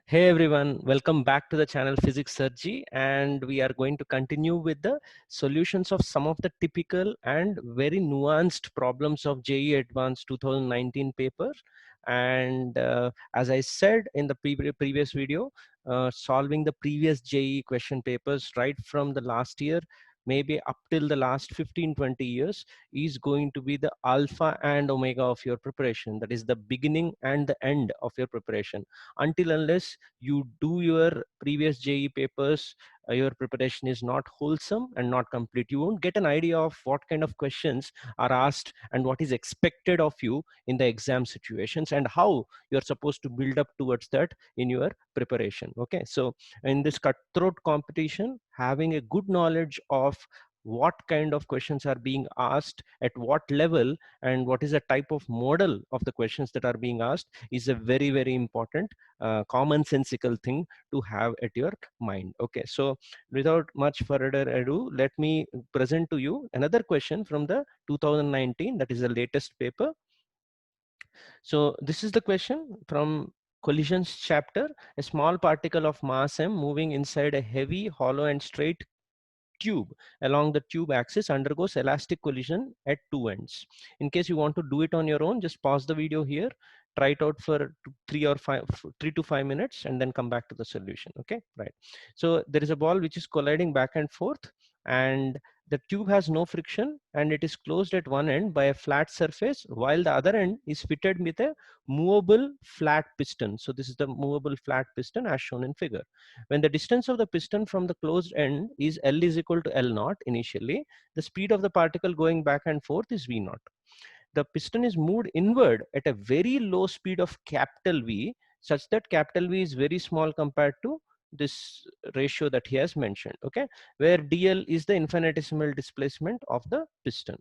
Hey everyone, welcome back to the channel Physics Surgery, and we are going to continue with the solutions of some of the typical and very nuanced problems of JEE Advanced 2019 paper. And as I said in the previous video, solving the previous JEE question papers right from the last year, maybe up till the last 15-20 years, is going to be the alpha and omega of your preparation. That is the beginning and the end of your preparation. Until unless you do your previous JEE papers, your preparation is not wholesome and not complete. You won't get an idea of what kind of questions are asked and what is expected of you in the exam situations and how you're supposed to build up towards that in your preparation. Okay, so in this cutthroat competition, having a good knowledge of what kind of questions are being asked at what level and what is the type of model of the questions that are being asked is a very important commonsensical thing to have at your mind. Okay, so without much further ado, let me present to you another question from the 2019, that is the latest paper. So this is the question from collisions chapter. A small particle of mass m moving inside a heavy, hollow and straight tube along the tube axis undergoes elastic collision at two ends. In case you want to do it on your own, just pause the video here, try it out for 3 to 5 minutes and then come back to the solution. Okay, right. So there is a ball which is colliding back and forth, and the tube has no friction and it is closed at one end by a flat surface, while the other end is fitted with a movable flat piston. So this is the movable flat piston as shown in figure. When the distance of the piston from the closed end is L is equal to L naught initially, the speed of the particle going back and forth is V naught. The piston is moved inward at a very low speed of capital V, such that capital V is very small compared to this ratio that he has mentioned. Okay, where dl is the infinitesimal displacement of the piston.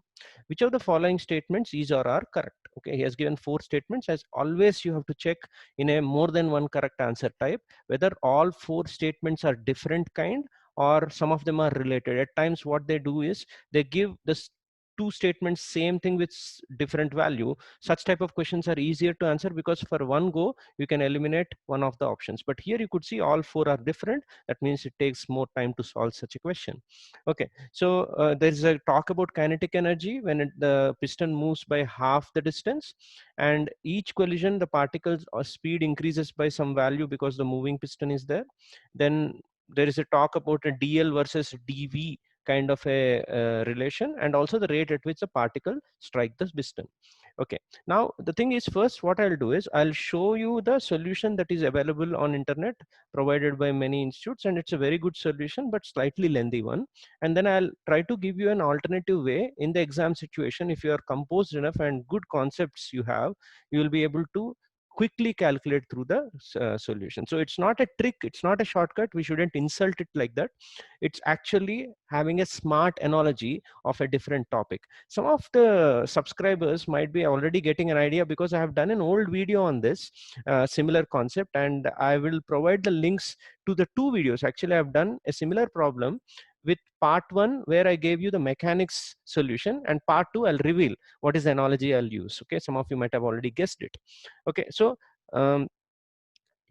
Which of the following statements is or are correct? Okay, he has given 4 statements. As always, you have to check in a more than one correct answer type whether all 4 statements are different kind or some of them are related. At times what they do is they give this two statements same thing with different value. Such type of questions are easier to answer because for one go you can eliminate one of the options, but here you could see all 4 are different. That means it takes more time to solve such a question. Okay, so there is a talk about kinetic energy when the piston moves by half the distance, and each collision the particles or speed increases by some value because the moving piston is there. Then there is a talk about a dl versus dv kind of a relation, and also the rate at which the particle strike the piston. Okay, now the thing is, first what I'll do is I'll show you the solution that is available on internet provided by many institutes, and it's a very good solution but slightly lengthy one. And then I'll try to give you an alternative way in the exam situation. If you are composed enough and good concepts you have, you will be able to quickly calculate through the solution. So it's not a trick, it's not a shortcut. We shouldn't insult it like that. It's actually having a smart analogy of a different topic. Some of the subscribers might be already getting an idea because I have done an old video on this similar concept, and I will provide the links to the 2 videos. Actually, I've done a similar problem with part 1 where I gave you the mechanics solution, and part 2 I'll reveal what is the analogy I'll use. Okay, some of you might have already guessed it. Okay, so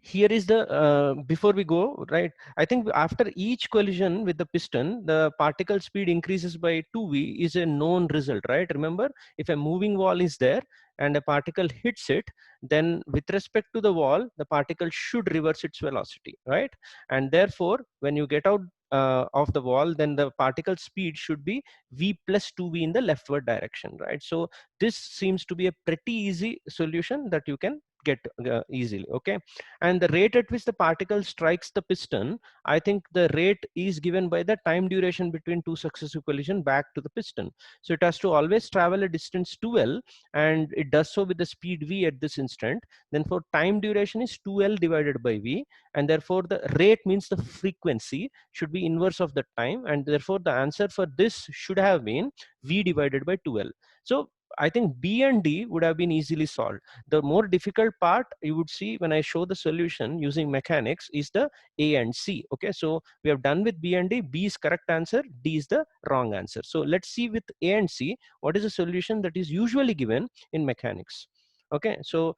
here is the before we go, right, I think after each collision with the piston the particle speed increases by 2v is a known result, right? Remember, if a moving wall is there and a particle hits it, then with respect to the wall the particle should reverse its velocity, right? And therefore when you get out of the wall, then the particle speed should be v plus 2v in the leftward direction, right? So this seems to be a pretty easy solution that you can get easily. Okay, and the rate at which the particle strikes the piston, I think the rate is given by the time duration between 2 successive collision back to the piston. So it has to always travel a distance 2l, and it does so with the speed v at this instant. Then for time duration is 2l divided by v, and therefore the rate means the frequency should be inverse of the time, and therefore the answer for this should have been v divided by 2l. So I think B and D would have been easily solved. The more difficult part you would see when I show the solution using mechanics is the A and C. Okay, so we have done with B and D. B is correct answer, D is the wrong answer. So let's see with A and C what is the solution that is usually given in mechanics. Okay, so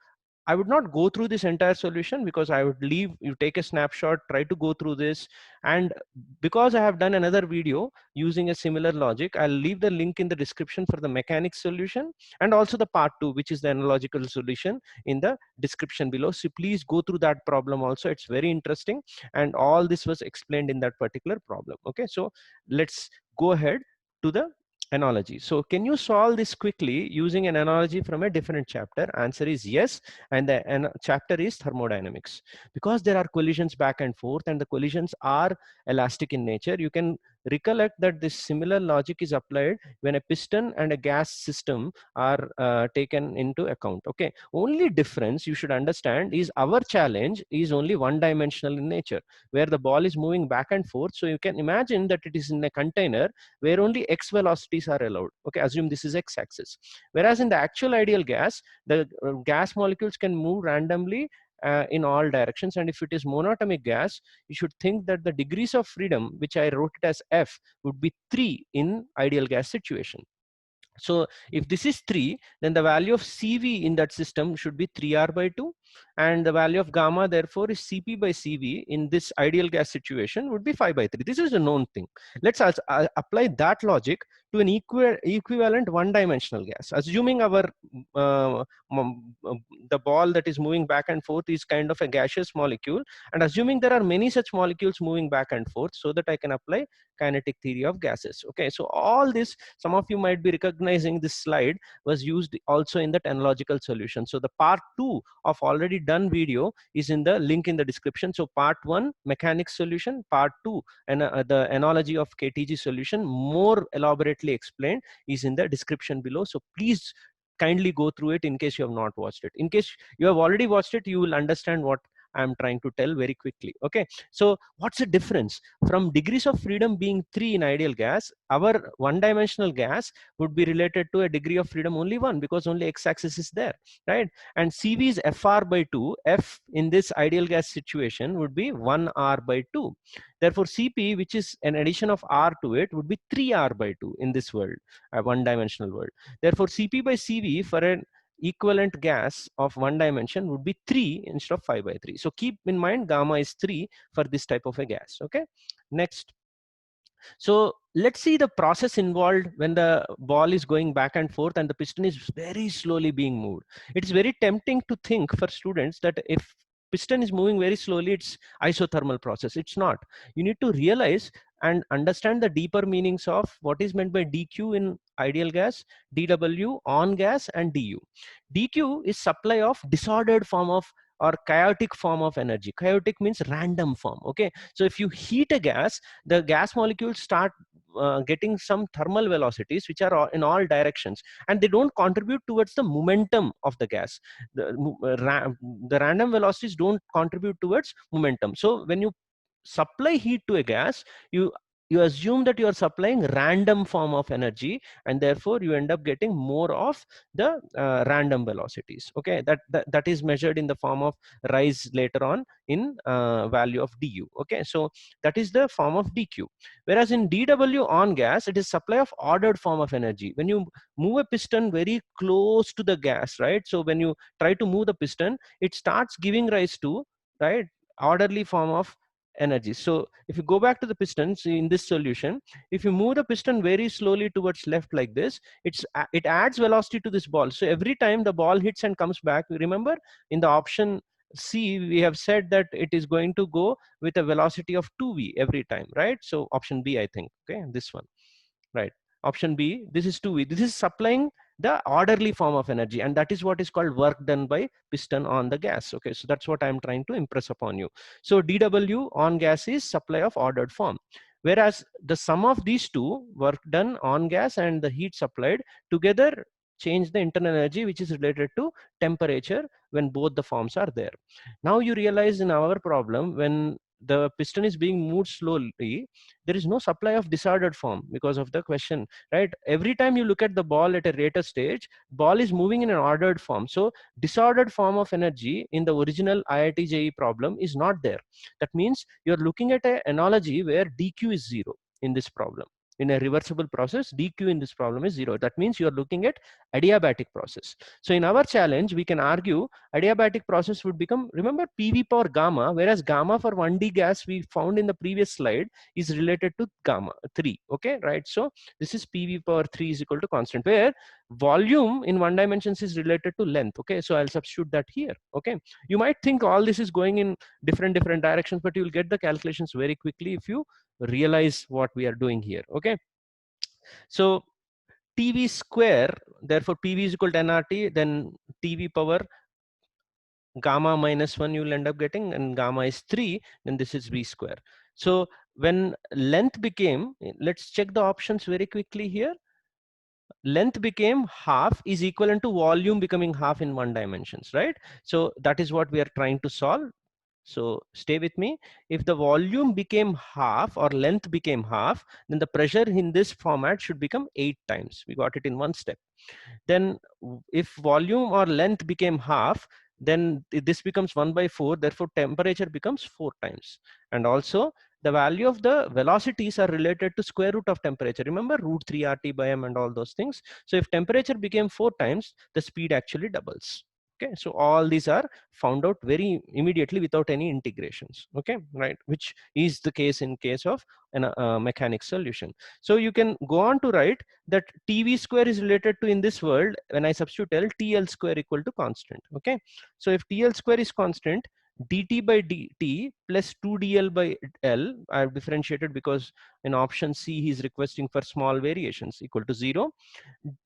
I would not go through this entire solution because I would leave you, take a snapshot, try to go through this. And because I have done another video using a similar logic, I'll leave the link in the description for the mechanics solution, and also the part 2, which is the analogical solution, in the description below. So please go through that problem also. It's very interesting. And all this was explained in that particular problem. Okay, so let's go ahead to the analogy. So can you solve this quickly using an analogy from a different chapter? Answer is yes. And the chapter is thermodynamics. Because there are collisions back and forth, and the collisions are elastic in nature, you can recollect that this similar logic is applied when a piston and a gas system are taken into account. Okay, only difference you should understand is our challenge is only one dimensional in nature, where the ball is moving back and forth. So you can imagine that it is in a container where only x velocities are allowed. Okay, assume this is x-axis. Whereas in the actual ideal gas, the gas molecules can move randomly in all directions. And if it is monatomic gas, you should think that the degrees of freedom, which I wrote it as F, would be 3 in ideal gas situation. So if this is 3, then the value of CV in that system should be 3R by 2. And the value of gamma, therefore, is Cp by Cv in this ideal gas situation would be 5 by 3. This is a known thing. Let's also apply that logic to an equivalent one-dimensional gas. Assuming our the ball that is moving back and forth is kind of a gaseous molecule, and assuming there are many such molecules moving back and forth, so that I can apply kinetic theory of gases. Okay, so all this, some of you might be recognizing this slide, was used also in that analogical solution. So the part 2 of already done video is in the link in the description. So part 1 mechanics solution, part 2 and the analogy of KTG solution, more elaborately explained, is in the description below. So please kindly go through it in case you have not watched it. In case you have already watched it, you will understand what I'm trying to tell very quickly. Okay, so what's the difference? From degrees of freedom being 3 in ideal gas, our one-dimensional gas would be related to a degree of freedom only 1, because only x-axis is there, right? And CV is FR by 2. F in this ideal gas situation would be 1R by 2. Therefore CP, which is an addition of R to it, would be 3R by 2 in this world, a one-dimensional world. Therefore CP by CV for an equivalent gas of one dimension would be 3 instead of 5 by 3. So keep in mind gamma is 3 for this type of a gas. Okay, next. So let's see the process involved when the ball is going back and forth and the piston is very slowly being moved. It's very tempting to think for students that if piston is moving very slowly, it's isothermal process. It's not. You need to realize and understand the deeper meanings of what is meant by dq in ideal gas, dw on gas, and du. dq is supply of disordered form of or chaotic form of energy. Chaotic means random form. Okay, so if you heat a gas, the gas molecules start getting some thermal velocities which are in all directions, and they don't contribute towards the momentum of the gas. The random velocities don't contribute towards momentum. So when you supply heat to a gas, you assume that you are supplying random form of energy, and therefore you end up getting more of the random velocities. Okay, that is measured in the form of rise later on in value of du. Okay, so that is the form of dq. Whereas in dw on gas, it is supply of ordered form of energy. When you move a piston very close to the gas, right, so when you try to move the piston, it starts giving rise to, right, orderly form of energy. So if you go back to the pistons in this solution, if you move the piston very slowly towards left like this, it adds velocity to this ball. So every time the ball hits and comes back, remember in the option C, we have said that it is going to go with a velocity of 2v every time, right? So option B, I think. Okay, this one, right? Option B, this is 2v. This is supplying the orderly form of energy, and that is what is called work done by piston on the gas. Okay, so that's what I'm trying to impress upon you. So dw on gas is supply of ordered form, whereas the sum of these two, work done on gas and the heat supplied, together change the internal energy, which is related to temperature when both the forms are there. Now you realize in our problem, when the piston is being moved slowly, there is no supply of disordered form because of the question, right? Every time you look at the ball at a later stage, ball is moving in an ordered form. So disordered form of energy in the original IIT JEE problem is not there. That means you're looking at an analogy where dq is 0 in this problem. in a reversible process, dq in this problem is 0. That means you're looking at adiabatic process. So in our challenge, we can argue adiabatic process would become, remember, PV power gamma, whereas gamma for 1D gas we found in the previous slide is related to gamma 3. Okay, right? So this is PV power 3 is equal to constant, where volume in one dimensions is related to length. Okay, so I'll substitute that here. Okay, you might think all this is going in different directions, but you will get the calculations very quickly if you realize what we are doing here. Okay, so TV square, therefore PV is equal to nRT, then TV power gamma minus 1 you will end up getting, and gamma is 3, then this is V square. So when length became, let's check the options very quickly here. Length became half is equivalent to volume becoming half in one dimensions, right? So that is what we are trying to solve. So stay with me. If the volume became half or length became half, then the pressure in this format should become 8 times. We got it in one step. Then if volume or length became half, then this becomes 1/4, therefore temperature becomes 4 times. And also the value of the velocities are related to square root of temperature. Remember root 3 RT by m and all those things. So if temperature became 4 times, the speed actually doubles. Okay, so all these are found out very immediately without any integrations. Okay, right, which is the case in case of a mechanics solution. So you can go on to write that TV square is related to, in this world, when I substitute L, TL square equal to constant. Okay, so if TL square is constant, dt by dt plus 2dl by L, I have differentiated because in option C he is requesting for small variations, equal to 0.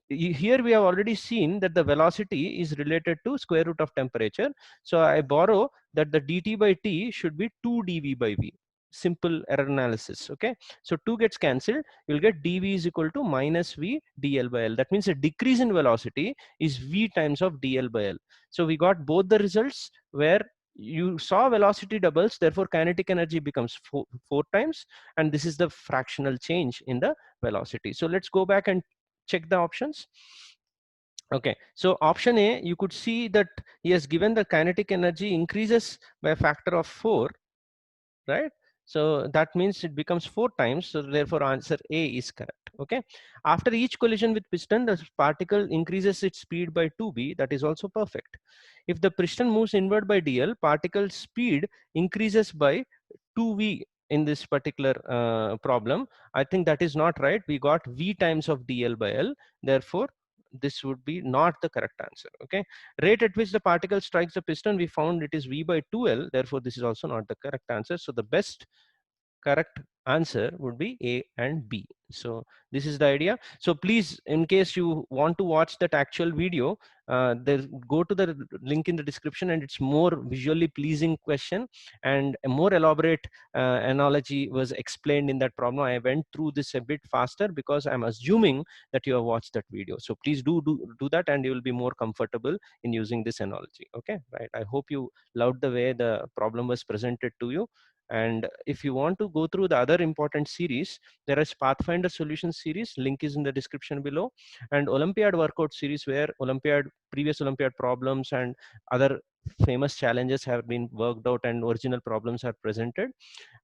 Here we have already seen that the velocity is related to square root of temperature. So I borrow that the dt by t should be 2 dv by v. Simple error analysis. Okay, so 2 gets cancelled. You'll get dv is equal to minus v dl by L. That means a decrease in velocity is v times of dl by L. So we got both the results where you saw velocity doubles, therefore kinetic energy becomes 4 times, and this is the fractional change in the velocity. So let's go back and check the options. Okay, so option A, you could see that he has given the kinetic energy increases by a factor of 4, right? So that means it becomes 4 times. So therefore answer A is correct. Okay, after each collision with piston, the particle increases its speed by 2b. That is also perfect. If the piston moves inward by dl, particle speed increases by 2v in this particular problem. I think that is not right. We got v times of dl by L. Therefore this would be not the correct answer. Okay, rate at which the particle strikes the piston, we found it is v by 2L. Therefore this is also not the correct answer. So the best correct answer would be A and B. So this is the idea. So please, in case you want to watch that actual video, go to the link in the description, and it's more visually pleasing question, and a more elaborate analogy was explained in that problem. I went through this a bit faster because I'm assuming that you have watched that video. So please do that, and you will be more comfortable in using this analogy. Okay, right. I hope you loved the way the problem was presented to you. And if you want to go through the other important series, there is Pathfinder Solution series, link is in the description below, and Olympiad Workout series, where previous Olympiad problems and other famous challenges have been worked out and original problems are presented.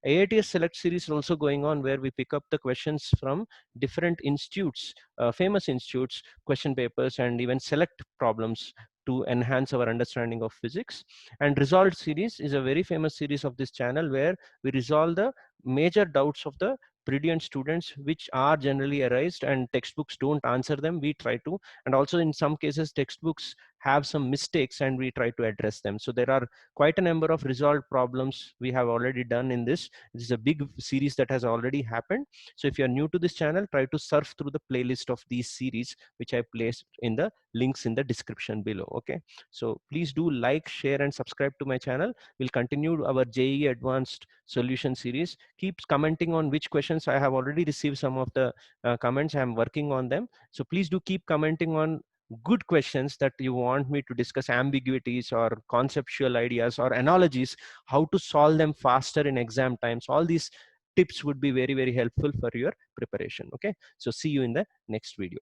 AITS Select series is also going on, where we pick up the questions from different institutes, famous institutes, question papers, and even select problems to enhance our understanding of physics. And Resolved series is a very famous series of this channel, where we resolve the major doubts of the brilliant students which are generally arised and textbooks don't answer them. We try to, and also in some cases textbooks have some mistakes and we try to address them. So there are quite a number of resolved problems we have already done in this. This is a big series that has already happened. So if you're new to this channel, try to surf through the playlist of these series, which I placed in the links in the description below. Okay, so please do like, share, and subscribe to my channel. We'll continue our JEE Advanced Solution series. Keep commenting on which questions. I have already received some of the comments. I'm working on them. So please do keep commenting on good questions that you want me to discuss, ambiguities or conceptual ideas or analogies, how to solve them faster in exam times. All these tips would be very, very helpful for your preparation. Okay, so see you in the next video.